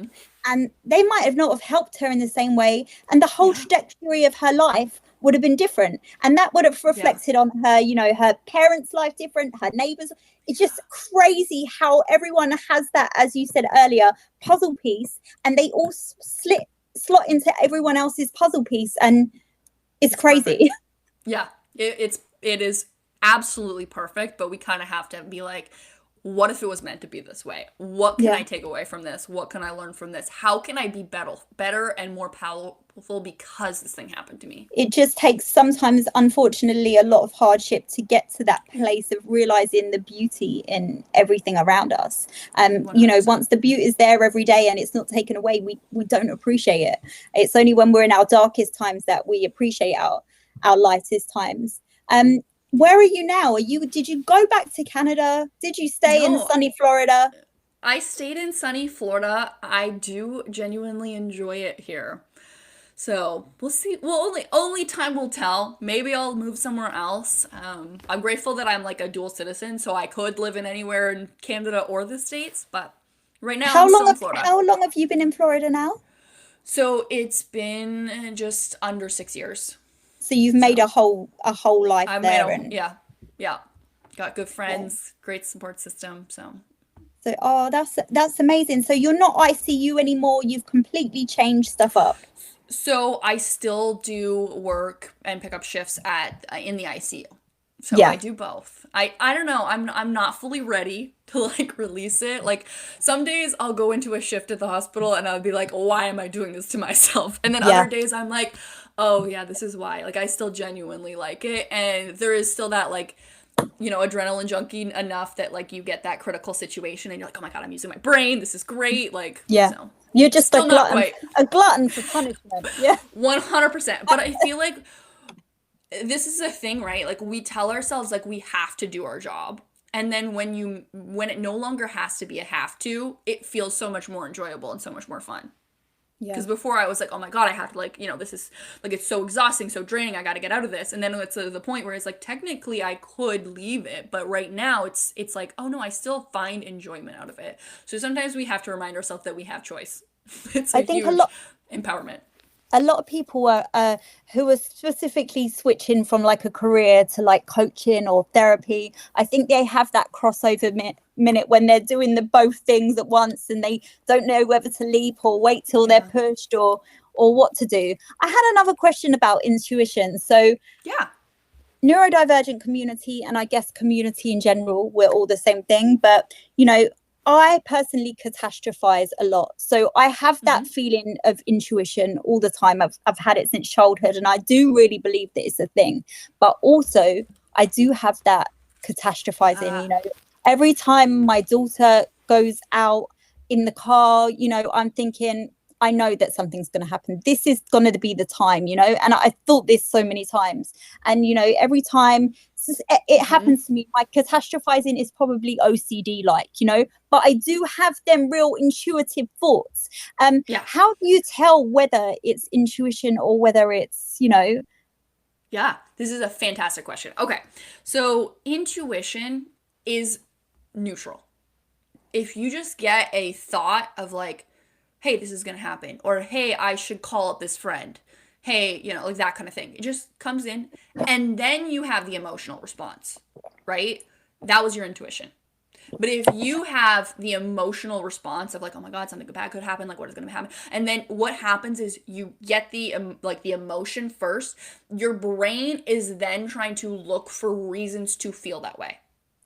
A: and they might have not have helped her in the same way, and the whole trajectory of her life would have been different, and that would have reflected on her, her parents' life different, her neighbors. It's just crazy how everyone has that, as you said earlier, puzzle piece, and they all slot into everyone else's puzzle piece, and it's crazy.
B: Perfect. Yeah, it is absolutely perfect, but we kind of have to be like, what if it was meant to be this way? What can I take away from this? What can I learn from this? How can I be better and more powerful because this thing happened to me?
A: It just takes sometimes, unfortunately, a lot of hardship to get to that place of realizing the beauty in everything around us. Once the beauty is there every day and it's not taken away, we don't appreciate it. It's only when we're in our darkest times that we appreciate our lightest times. Where are you now? Did you go back to Canada? Did you stay in sunny Florida?
B: I stayed in sunny Florida. I do genuinely enjoy it here. So we'll see. Well, only time will tell. Maybe I'll move somewhere else. I'm grateful that I'm like a dual citizen, so I could live in anywhere in Canada or the States. But right now, I'm still in Florida.
A: How long have you been in Florida now?
B: So it's been just under 6 years.
A: So you've made a whole life there.
B: Yeah. Got good friends, great support system. So
A: that's amazing. So you're not ICU anymore. You've completely changed stuff up.
B: So I still do work and pick up shifts in the ICU. So I do both. I don't know. I'm not fully ready to like release it. Like some days I'll go into a shift at the hospital and I'll be like, why am I doing this to myself? And then other days I'm like, oh yeah, this is why. Like I still genuinely like it. And there is still that like, you know, adrenaline junkie enough that like you get that critical situation and you're like, oh my God, I'm using my brain. This is great. Like, so
A: you're just
B: still not quite
A: a glutton for punishment. Yeah.
B: 100%. But I feel like this is a thing, right? Like we tell ourselves like we have to do our job. And then when it no longer has to be a have to, it feels so much more enjoyable and so much more fun. Because before I was like, oh my God, I have to like, you know, this is like, it's so exhausting, so draining. I got to get out of this. And then it's the point where it's like, technically I could leave it. But right now it's like, oh no, I still find enjoyment out of it. So sometimes we have to remind ourselves that we have choice. It's a huge empowerment.
A: A lot of people are who are specifically switching from like a career to like coaching or therapy. I think they have that crossover minute when they're doing the both things at once and they don't know whether to leap or wait till they're pushed or what to do. I had another question about intuition. So neurodivergent community, and I guess community in general, we're all the same thing, but you know, I personally catastrophize a lot. So I have that feeling of intuition all the time. I've had it since childhood, and I do really believe that it's a thing. But also, I do have that catastrophizing, you know. Every time my daughter goes out in the car, you know, I'm thinking, I know that something's going to happen. This is going to be the time, you know. And I thought this so many times. And, you know, every time it happens to me, my catastrophizing is probably OCD-like, you know. But I do have them real intuitive thoughts. How do you tell whether it's intuition or whether it's, you know?
B: Yeah, this is a fantastic question. Okay, so intuition is neutral. If you just get a thought of like, hey, this is going to happen, or hey, I should call up this friend, hey, you know, like that kind of thing. It just comes in, and then you have the emotional response, right? That was your intuition. But if you have the emotional response of like, oh my God, something bad could happen, like what is going to happen? And then what happens is you get the emotion first. Your brain is then trying to look for reasons to feel that way.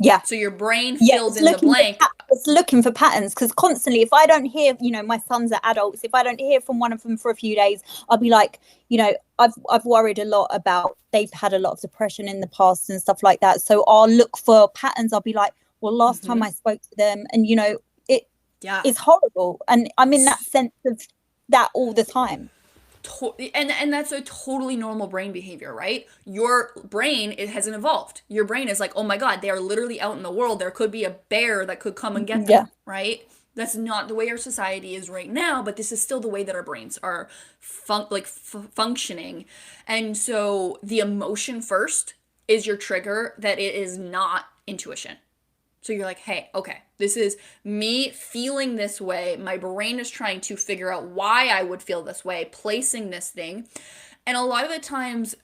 A: Yeah.
B: So your brain fills in the blank.
A: It's looking for patterns, because constantly, if I don't hear, you know, my sons are adults, if I don't hear from one of them for a few days, I'll be like, you know, I've worried a lot about, they've had a lot of depression in the past and stuff like that. So I'll look for patterns. I'll be like, well, last time I spoke to them, and, you know, it's horrible. And I'm in that sense of that all the time.
B: And that's a totally normal brain behavior, right? Your brain, it hasn't evolved. Your brain is like, oh my God, they are literally out in the world. There could be a bear that could come and get them, right? That's not the way our society is right now, but this is still the way that our brains are functioning. And so the emotion first is your trigger, that it is not intuition. So you're like, hey, okay, this is me feeling this way. My brain is trying to figure out why I would feel this way, placing this thing. And a lot of the times,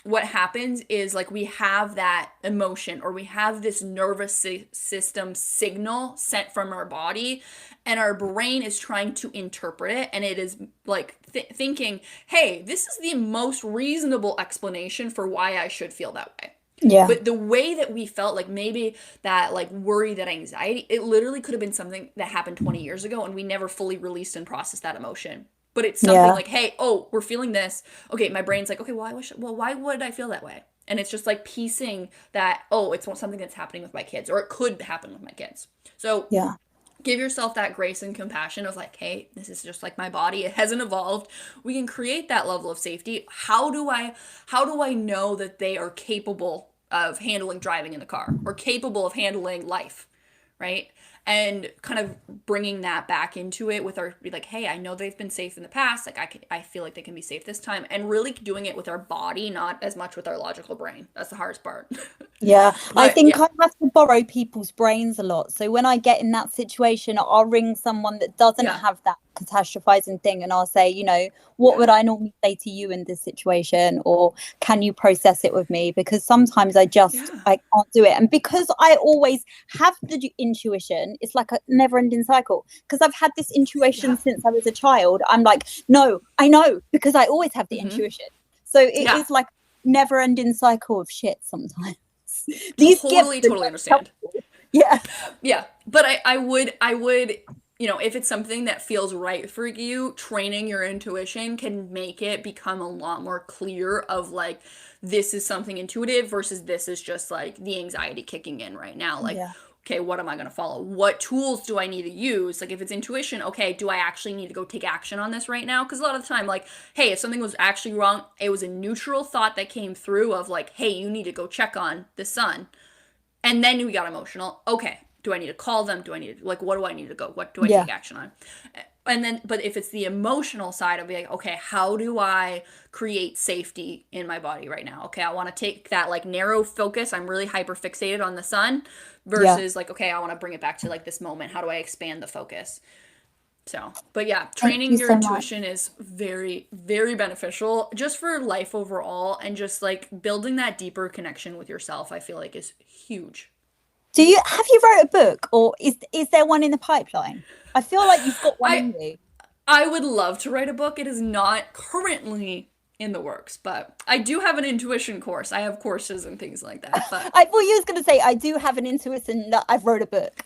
B: what happens is like we have that emotion, or we have this nervous system signal sent from our body, and our brain is trying to interpret it. And it is like thinking, hey, this is the most reasonable explanation for why I should feel that way.
A: Yeah.
B: But the way that we felt, like maybe that like worry, that anxiety, it literally could have been something that happened 20 years ago and we never fully released and processed that emotion. But it's something like, hey, oh, we're feeling this. Okay, my brain's like, okay, why would I feel that way? And it's just like piecing that, oh, it's something that's happening with my kids, or it could happen with my kids. So give yourself that grace and compassion of like, hey, this is just like my body. It hasn't evolved. We can create that level of safety. How do I know that they are capable of handling driving in the car, or capable of handling life, right? And kind of bringing that back into it with our, like, hey, I know they've been safe in the past. Like I feel like they can be safe this time, and really doing it with our body, not as much with our logical brain. That's the hardest part.
A: But, I think I have to borrow people's brains a lot. So when I get in that situation, I'll ring someone that doesn't have that catastrophizing thing, and I'll say, you know, what would I normally say to you in this situation, or can you process it with me? Because sometimes I can't do it, and because I always have the intuition, it's like a never-ending cycle, because I've had this intuition since I was a child. I'm like, no, I know, because I always have the intuition. So it is like never-ending cycle of shit sometimes. These
B: Totally,
A: gifts are
B: totally
A: not
B: understand.
A: helpful. Yeah.
B: Yeah, but I would, if it's something that feels right for you, training your intuition can make it become a lot more clear of like, this is something intuitive versus this is just like the anxiety kicking in right now. Like,
A: Yeah.
B: okay, what am I going to follow? What tools do I need to use? Like, if it's intuition, okay, do I actually need to go take action on this right now? Because a lot of the time, like, hey, if something was actually wrong, it was a neutral thought that came through of like, hey, you need to go check on the sun. And then we got emotional. Okay, do I need to call them? Do I need to, like, what do I need to go? What do I
A: Yeah.
B: take action on? And then, but if it's the emotional side, I'll be like, okay, how do I create safety in my body right now? Okay, I want to take that like narrow focus. I'm really hyper fixated on the sun
A: Yeah.
B: versus like, okay, I want to bring it back to like this moment. How do I expand the focus? So, but yeah,
A: Thank you
B: training your
A: so much.
B: intuition is very, very beneficial just for life overall and just like building that deeper connection with yourself, I feel like is huge.
A: Have you wrote a book, or is there one in the pipeline? I feel like you've got one
B: I
A: in you.
B: I would love to write a book. It is not currently in the works, but I do have an intuition course. I have courses and things like that. But
A: I thought you was going to say I do have an intuition that I've wrote a book.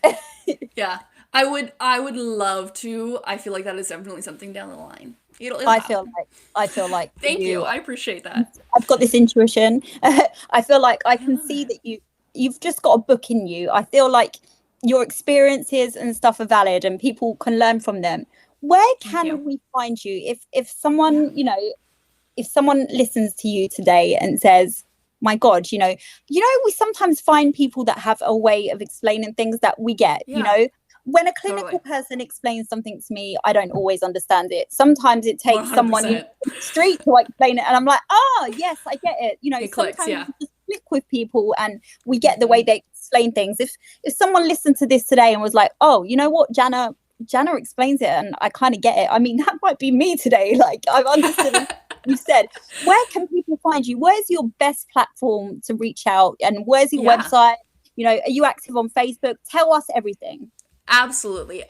B: yeah, I would love to. I feel like that is definitely something down the line. It'll
A: I feel
B: happen.
A: like I feel like for
B: Thank you.
A: you,
B: I appreciate that.
A: I've got this intuition. I feel like I
B: I
A: can
B: love
A: see
B: it.
A: that you've just got a book in you. I feel like your experiences and stuff are valid and people can learn from them. Where
B: Thank you.
A: can we find you if
B: Yeah.
A: someone, if someone listens to you today and says, my God, we sometimes find people that have a way of explaining things that we get,
B: Yeah.
A: when a
B: Totally.
A: clinical person explains something to me, I don't always understand it. Sometimes it takes someone,
B: 100%.
A: in the street to explain it. And I'm like, oh, yes, I get it.
B: It clicks.
A: Sometimes
B: Yeah.
A: we just click with people and we get the way they explain things. If someone listened to this today and was like, oh, you know what, Janna explains it and I kind of get it. I mean, that might be me today. Like, I've understood you said. Where can people find you? Where's your best platform to reach out? And where's your
B: Yeah.
A: website? Are you active on Facebook? Tell us everything.
B: Absolutely.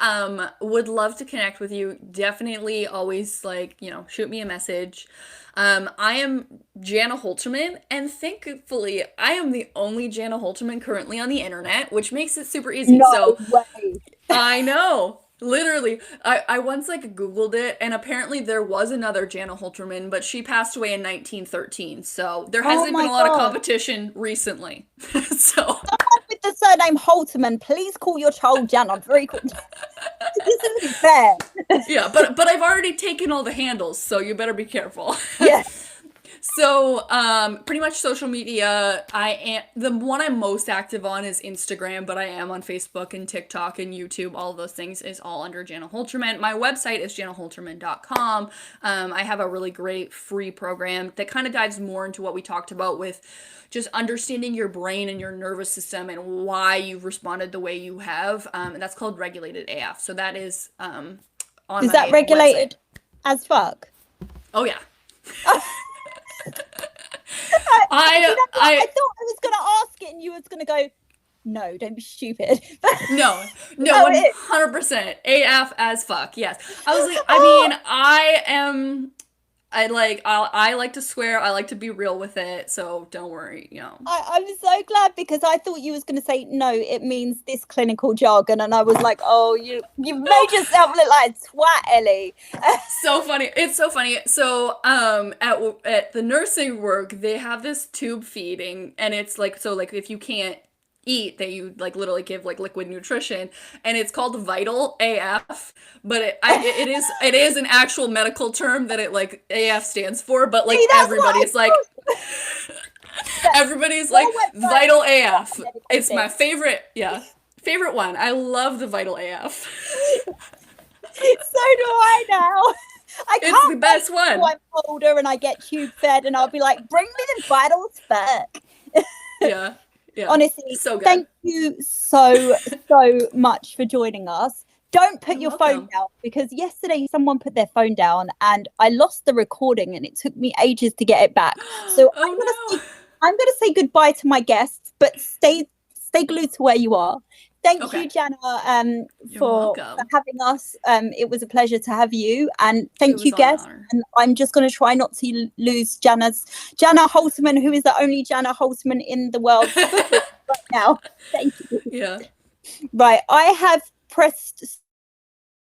B: Would love to connect with you. Definitely always like, shoot me a message. I am Janna Holterman, and thankfully I am the only Janna Holterman currently on the internet, which makes it super easy.
A: No
B: So
A: way.
B: I know. Literally, I once like Googled it, and apparently there was another Janna Holterman, but she passed away in 1913. So there
A: Oh
B: hasn't been
A: my
B: a lot of
A: God.
B: competition recently. So
A: With the surname Holterman, please call your child Janna. Very cool. This isn't fair.
B: yeah, but I've already taken all the handles, so you better be careful.
A: Yes.
B: So, pretty much social media. I am the one I'm most active on is Instagram, but I am on Facebook and TikTok and YouTube. All of those things is all under Janna Holterman. My website is jannaholterman.com. I have a really great free program that kind of dives more into what we talked about with just understanding your brain and your nervous system and why you've responded the way you have. And that's called Regulated AF. So that is on
A: Is
B: my
A: that
B: website.
A: regulated as fuck?
B: Oh yeah.
A: I
B: I
A: thought I was going to ask it and you was going to go, no, don't be stupid.
B: no,
A: No, it is.
B: 100% AF as fuck. Yes, I was like, I
A: Oh,
B: mean, I like to swear. I like to be real with it. So don't worry.
A: I'm so glad because I thought you was going to say, no, it means this clinical jargon. And I was like, oh, you made yourself look like a twat, Ellie.
B: So funny. It's so funny. So at the nursing work, they have this tube feeding, and it's like, so like if you can't eat, that you like literally give like liquid nutrition, and it's called Vital AF, but it is an actual medical term that it like AF stands for, but like
A: See, that's what I
B: everybody's like
A: thought.
B: everybody's
A: Your
B: like
A: website
B: Vital
A: is
B: AF.
A: medical
B: It's my
A: thing.
B: favorite one. I love the Vital AF.
A: So do I now. I
B: It's
A: can't
B: the best
A: wait
B: one.
A: till I'm older and I get tube fed and I'll be like, bring me the vitals back.
B: Yeah. Yeah.
A: Honestly,
B: So good.
A: thank you so much for joining us. Don't put
B: You're
A: your phone
B: welcome.
A: down because yesterday someone put their phone down and I lost the recording and it took me ages to get it back. So
B: Oh no.
A: I'm gonna say goodbye to my guests, but stay glued to where you are. Thank
B: Okay.
A: you, Janna,
B: You're
A: for
B: welcome.
A: having us. It was a pleasure to have you, and
B: It
A: thank
B: was
A: you,
B: an
A: guests.
B: honor.
A: And I'm just going to try not to lose Janna Holterman, who is the only Janna Holterman in the world right now. Thank you.
B: Yeah.
A: Right, I have pressed